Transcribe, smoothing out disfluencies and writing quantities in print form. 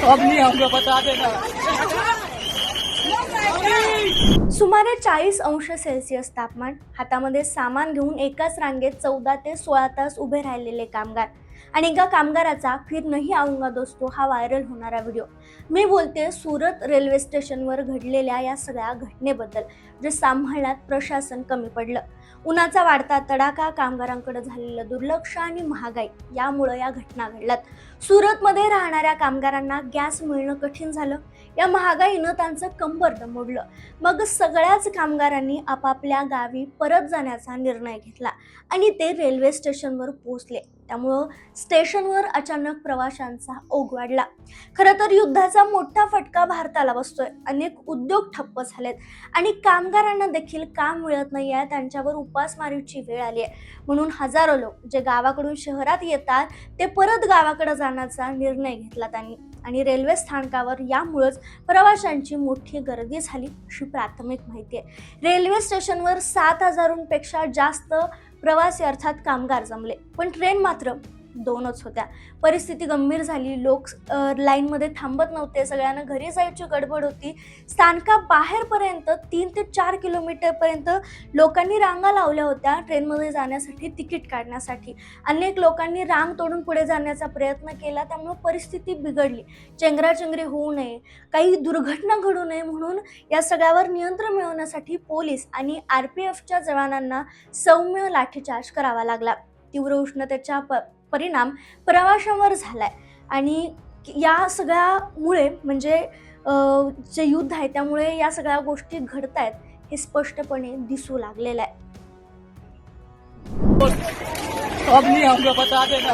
अब नहीं हमको बता देना। सुमारे 40 अंश सेल्सिअस तापमान, हातामध्ये सामान घेऊन एकाच रांगेत 14 ते 16 तास उभे राहिलेले कामगार आणि एका कामगाराचा फिर नहीं आऊंगा दोस्तों हा व्हायरल होणारा व्हिडिओ। मी बोलते सुरत रेल्वे स्टेशनवर घडलेल्या या सगळ्या घटनेबद्दल, जे सांभाळण्यात प्रशासन कमी पडलं। उन्हाचा वाढता तडाखा, कामगारांकडे झालेलं दुर्लक्ष आणि महागाई यामुळे या घटना घडल्यात। सुरतमध्ये राहणाऱ्या कामगारांना गॅस मिळणं कठीण झालं। या महागाईनं त्यांचं कंबर मोडलं। मग सगळ्याच कामगारांनी आपापल्या गावी परत जाण्याचा निर्णय घेतला आणि ते रेल्वे स्टेशनवर पोहोचले। त्यामुळं स्टेशनवर अचानक प्रवाशांचा ओघ वाढला। खरं तर युद्धाचा मोठा फटका भारताला बसतोय। अनेक उद्योग ठप्प झालेत आणि कामगारांना देखील काम मिळत नाहीये, त्यांच्यावर उपासमारीची वेळ आली आहे। म्हणून हजारो लोक जे गावाकडून शहरात येतात ते परत गावाकडे जाण्याचा निर्णय घेतला त्यांनी आणि रेल्वे स्थानकावर यामुळेच प्रवाशांची मोठी गर्दी झाली अशी प्राथमिक माहिती आहे। रेल्वे स्टेशनवर 7,000पेक्षा जास्त प्रवासी अर्थात कामगार जमले, पण ट्रेन मात्र 2च होत्या। परिस्थिती गंभीर झाली। लोक लाईनमध्ये थांबत नव्हते, सगळ्यांना घरी जायची गडबड होती। स्थानका बाहेरपर्यंत 3 ते 4 किलोमीटरपर्यंत लोकांनी रांगा लावल्या होत्या ट्रेनमध्ये जाण्यासाठी, तिकीट काढण्यासाठी। अनेक लोकांनी रांग तोडून पुढे जाण्याचा प्रयत्न केला, त्यामुळे परिस्थिती बिघडली। चेंगराचेंगरी होऊ नये, काही दुर्घटना घडू नये म्हणून या सगळ्यावर नियंत्रण मिळवण्यासाठी पोलीस आणि RPFच्या जवानांना सौम्य लाठीचार्ज करावा लागला। तीव्र उष्णतेचा परिणाम प्रवाशांवर झालाय आणि या सगळ्यामुळे म्हणजे जे युद्ध आहे त्यामुळे या सगळ्या गोष्टी घडतायत हे स्पष्टपणे दिसू लागलेलं आहे। अब नहीं हमको बता देना।